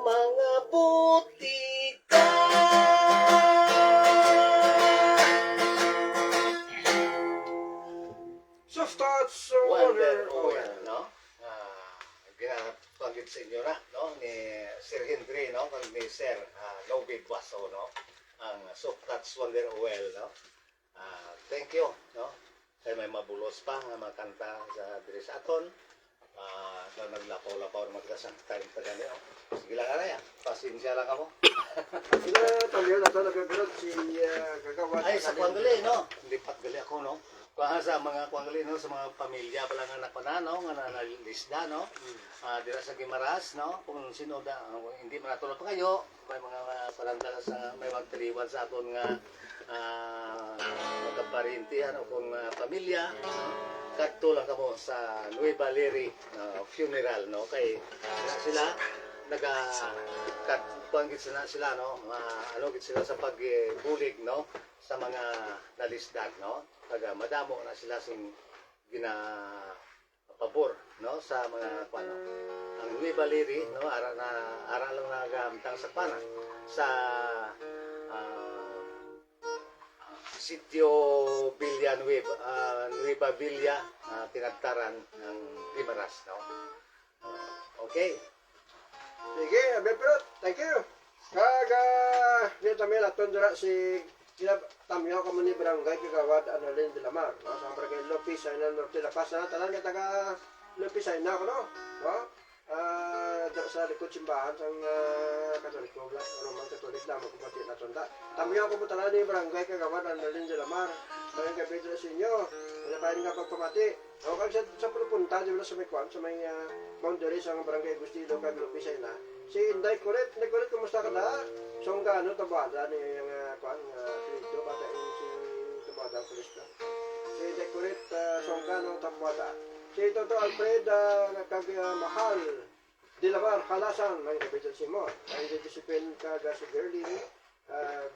mga butika. Soft Thoughts Wonder Wonder Oil, Oil. no? Ginapagit sa inyo na, no? Ni Sir Henry, no? Kung ni Sir Nobby Baso, no? Ang Soft Touch Wonder Oil, no? Thank you, no? Kaya may mabulos pa nga mga kanta sa diri sa aton. Na naglapaw-lapaw na magkasang time pa gani, no? Sige lang ya. Pasensya lang ako. Sila tamyo na ito nagagulot si Kagawad. Ay, sa Kuangali, no? Lipat gali ako, no? Kaya sa mga Kuangali, no? Sa mga pamilya pala nga napanano, nga nalisda, no? Dira sa Gimaras, no? Kung sino da, hindi manatulog pa kayo, may mga parandala sa, may magtaliwan sa aton nga magkaparintihan o kung pamilya, kadto lang kamo sa Nueva Leri funeral, no? Kay sila nagkatpuan sila, no? Ano gid sila sa pagbulig, no? Sa mga nalisdag, no? Taga madamo na sila sing pabor, no? Sa mga ano, ang Nueva Leri, no? Ara lang nagamtang sa pana sa Sitio Nueva Villa, tinagtaran ng Limaras, no? Okay. Sige, Abelperot, thank you. Dito kami laton dira si tamyo kamo ni Barangay Kagawad Analin de la Mar. Sa Barangay Lopis, ay na Norte La Paz, tanan nga taga Lopis ay na ko, no? Sa likod simbahan sang Katoliko, Roman Katolik lang magkupati na tunda. Tamyo ko po tanan ni Barangay Kagawad Analin de la Mar. Barangay Kapitula sa inyo, wala pa rin nga pagpamati. O kag sa pupunta, di ba sa may kwan, sa may boundary sa Barangay Agustino, kag Lopis ay na. Si Inday Kuret, kumusta ka na? So, ang tabada ni yung kwan, Krito, bata yung si tabada ang pulis na. Si Inday Kuret, tabada. Si Toto Alfred, mahal, Dilamar, Halasan, may kapitan si Mo. Ay, disipin ka si Gerlin,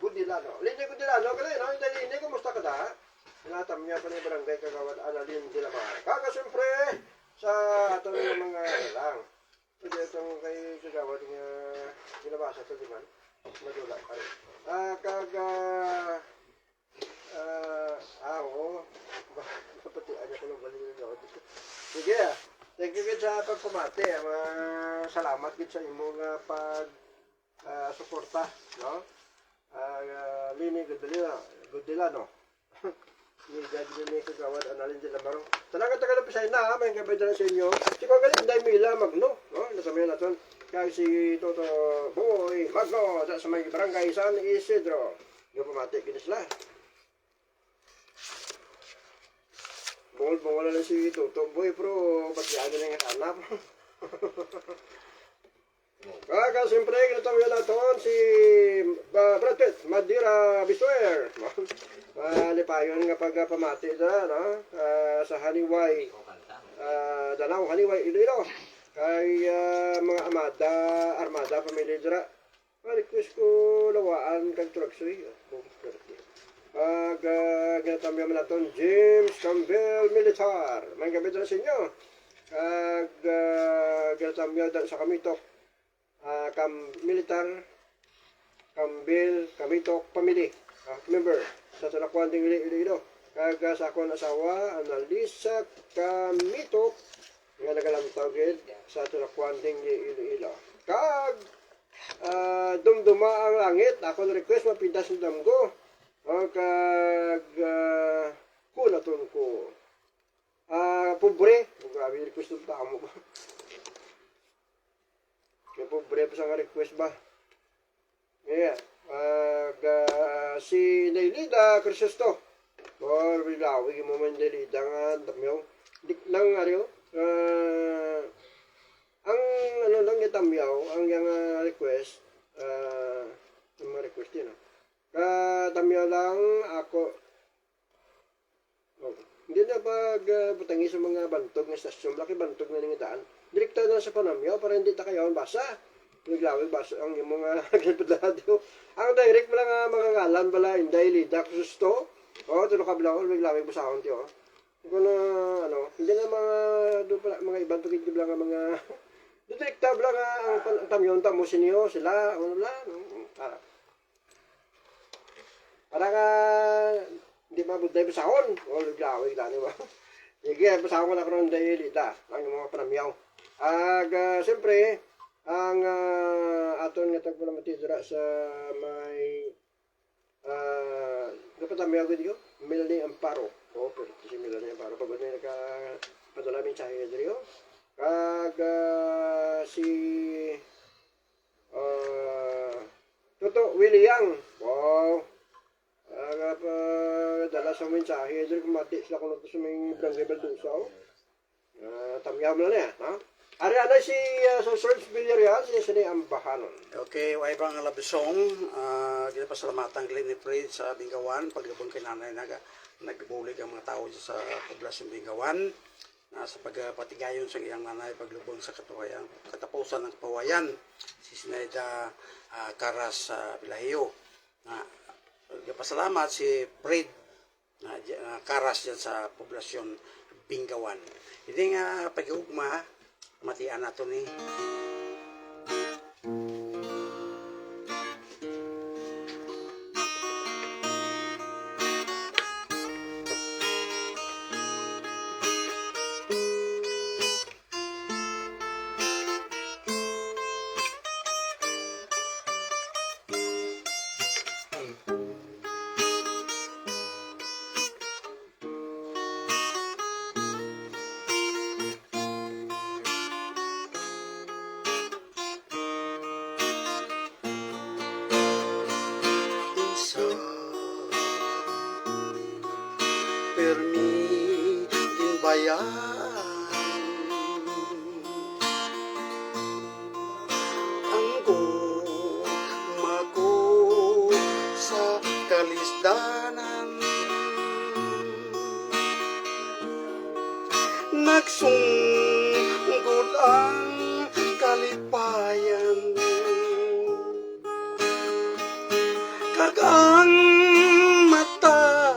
Gudilano. Linya Gudilano, ka rin, no? Hindi, kumusta ka na? Sinatam niya pa ni Barangay Kagawad Analin Dilamar. Kaka, siyempre, sa ato mga lang. Pwede itong kay Kagawad nga ginabasa ito, di man? Madula pa rin. Oo. Kapatian niya ko ng balik ng gawad dito. Sige, thank you good sa pagpamati. Salamat good sa imong pag-suporta, no? Lini Gudilano. Ni Kagawad Analin de la Mar. Talaga taga Pisay na, may kabay sa inyo. Si Kagalit Day Mila Magno, no? Nasami naton. Kaya si Toto Boy Magno sa may Barangay San Isidro. Yung pamati kini sila. Bungol na lang si Toto Boy, pero pagkiyado na yung anak. Kaya siyempre, kinatawin na natin si Brad Pitt, Madeira Biswer. Lipayon nga pagpamati dyan, no? Sa Haniway, Danao, Haniway, Iloilo. Kay mga Armada, pamilya dyan. Request ko lawaan kag Truxoy. Ginatawin na natin James Campbell Militar. May gabi dyan sa inyo. Ginatawin na sa Kamitok. Militar, Campbell, Kamitok, Family. Member sa Tunakuan ding Iloilo. Kag sa akong asawa, Analisa Kamitok, nga nagalamtaw gid sa Tunakuan ding Iloilo. Kag dumduma ang langit, ako request mapintas ng damgo. Kag kunaton ko. Pobre, grabe request ng tamo ko. Kaya pobre pa sa request ba? Yeah. Si Nailida Crisosto. Or bilawi mo man Nailida nga tamyaw. Dik lang ariyo. Ang ano lang yung tamyaw, ang yung request, yung mga request yun. Tamyaw lang ako. Hindi na butangi sa mga bantog ng stasyon, laki bantog na nangidaan. Direkta na sa panamyaw para hindi ta kayo basa. Naglawig basa ang yung mga nagpadadyo. Ang direct mo lang mga ngalan bala, Inday, Lida, Cristo. Tulo kablaw, naglawig basahon tiyo. Kung na, hindi na mga, doon pala, mga ibang tukid lang mga Detektab lang nga ang tamyon tamo sinyo sila ano lang para ka hindi mabuday basahon o luglawig lang ba. Sige, basahon ko na karon dahil ita ang mga panamyaw. Siyempre ang aton nga tagpalamatidra sa may kapatamyaw ko diyo, Melanie Amparo. O, pero si Melanie Amparo pagod na padala min sa diyo. Si Toto William. Wow. Dala sa mensahe diri kumati sila kuno sa may Barangay Baldusa. Tamyaw mo na ha. Ari ana si Serge Villarreal si Ambahanon. Okay, way bang labisong, ginapasalamatan Glenn ni Fred sa Bingawan, paglubong kay nanay nagbulig ang mga tao sa poblasyon Bingawan, sa pagpatigayon sa iyang nanay paglubong sa katapusan ng kapawayan, si Sinayda Caras Vilahiyo. Gapasalamat si Fred Caras dyan sa poblasyon Bingawan. Hindi nga pag-iugma, matian nato ni permiting bayan ang guma ko sa kalisdanan nagsunggol ang kalipayan kagang mata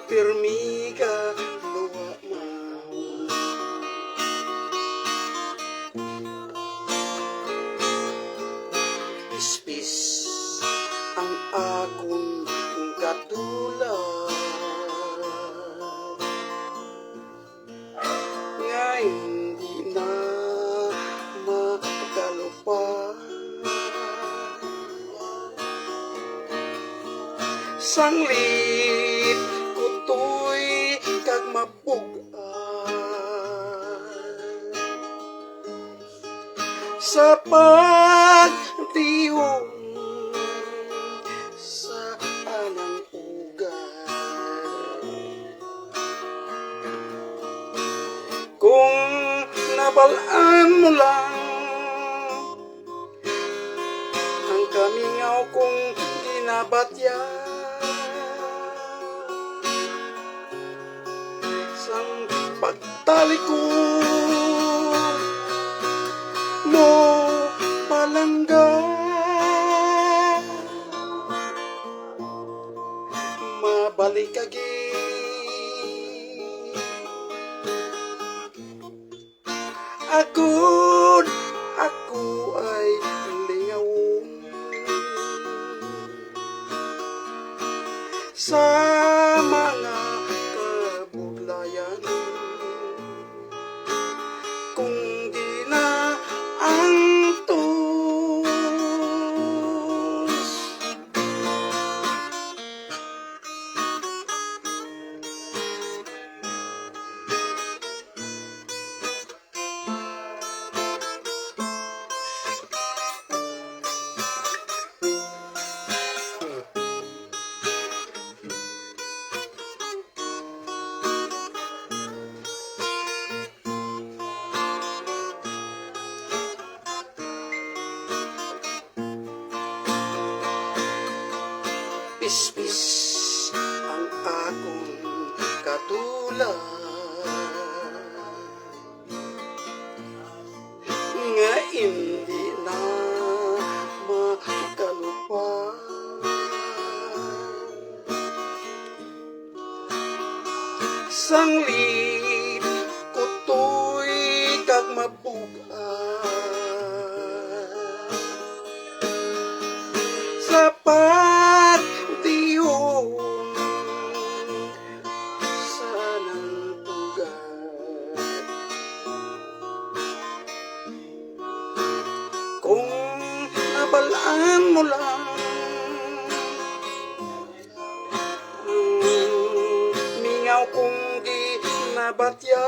pirmi ka luwa mo ispis ang akong katulad nga hindi na makalupad sanglit kutoy kag sa pagtihong sa anang ugat kung nabalaan mo lang ang kamingaw kong ginabatyan sang pagtalikod mo palangga mabalik agi ako ay lingawon sa mga kabuglayan kung di na ang tos pispis ang akong katulad nga hindi na makalupad sanglit kutoy kag mabu sa pagdiyon sa nang tugat. Kung nabalaan mo lang mingaw kung di nabatya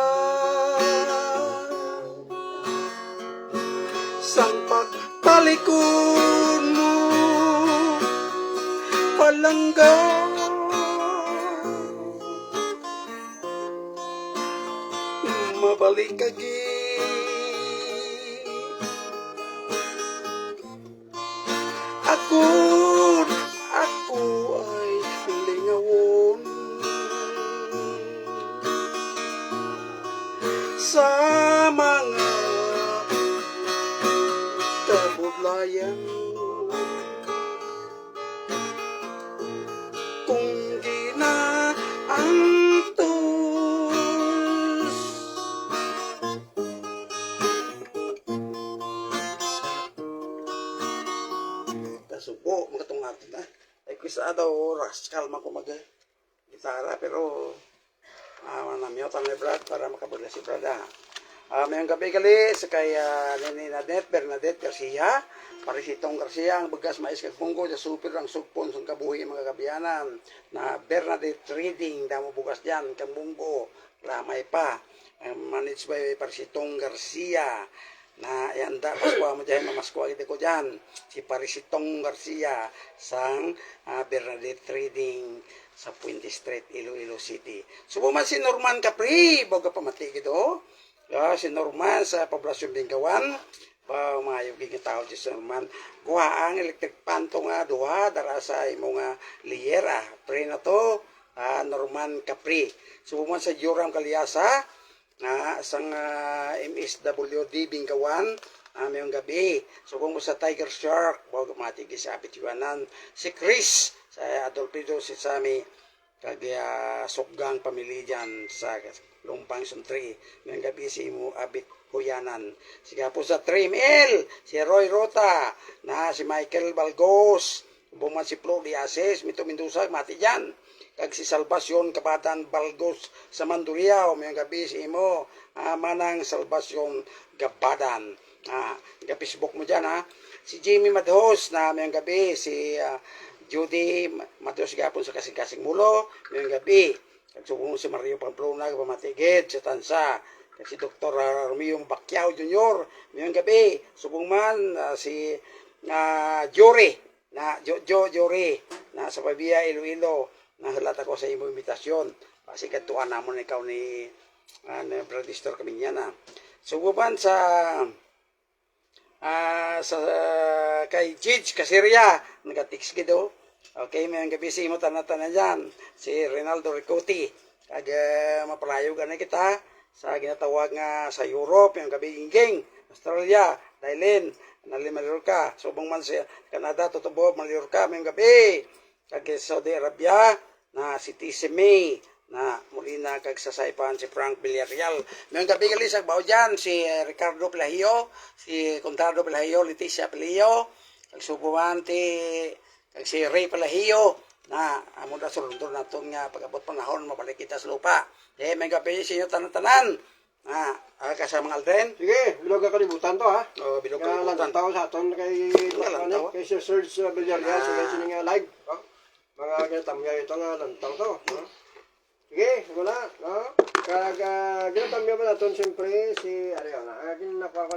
sang pagtalikod mo palangga mabalik agi ako ay lingawon sa mga kabudlayan kung di na antos kasubo makatong natin na ay kuisa daw oras kalma ko mag gitara pero namyotan ni Brad para makabula si Brad mayang gabi gali sa kay Nini Bernadette Garcia Parisitong Garcia ang bagas mais kag punggo sa super ang sugpon sa kabuhi mga kabiyanan na Bernadette Trading damo bugas diyan kang bunggo lamay pa managed by Parisitong Garcia na yanda paswa mo dyan mamaskuha kita ko dyan si Parisitong Garcia sang Bernadette Trading sa Puente Street, Iloilo City. Subo man si Norman Capri, baga pamati gito. Si Norman sa poblasyon Bingawan, ba maayo gigi tao si Norman. Kuha ang electric panto nga duha dara sa imong liyera. Pre na to Norman Capri. Subo man sa Joram Kalyasa, sang MSWD Bingawan, mayong gabi. Subo mo sa Tiger Shark, baga pamati gigi sa Apitiwanan. Si Chris sa Adolpido si Sami kag suggang pamilya dyan sa Lumpang Suntri ngayong gabi si mo abit huyanan siga po sa 3ML si Roy Rota na si Michael Balgos buman si Flo Diases Mito Mendoza mati dyan kag si Salvacion Kabatan Balgos sa Mandurriao ngayong gabi si mo Manang Salvacion Gabadan Facebook mo dyan si Jimmy Madhos na ngayong gabi si Judy Matheus Gapon sa kasing-kasing mulo ngayong gabi kagsubong si Mario Pamplona pamatigid sa Tansa si Dr. Romeo Bacquiao Jr. ngayong gabi subong man si Jory na Jory na sa Pabia Iloilo na halata ko sa imong imbitasyon kasi katuan namon ikaw ni Bradistor Kaminyana subong man sa kay Jidge Caseria nagatiks gido okay may gabi si mo tanan dyan si Rinaldo Ricotti kag mapalayo gani kita sa ginatawag nga sa Europe yung gabi inging Australia Thailand nali Mallorca subong man si Canada tutubo Mallorca may gabi kag Saudi Arabia na si TC May na muli na kag sasaypan si Frank Villarreal. Ngayong gabi gali sa bao dyan, si Ricardo Pelahio, si Contado Pelahio, Leticia Pelahio, kag subuwanti, kag si Ray Pelahio, na amo da sulundor na itong pag-abot panahon, mabalik kita sa lupa. May gabi sa inyo tanan-tanan. Kasama Alden. Sige, bilog ka kalibutan to ha. Bilog ka kalibutan. Lantaw sa aton kay Sir Serge Villarreal, sa sining live. Mga ginatamya ito nga lantaw to. Sige, wala. Kag ginatamya pa natin siyempre si, ano yun, nakuha ko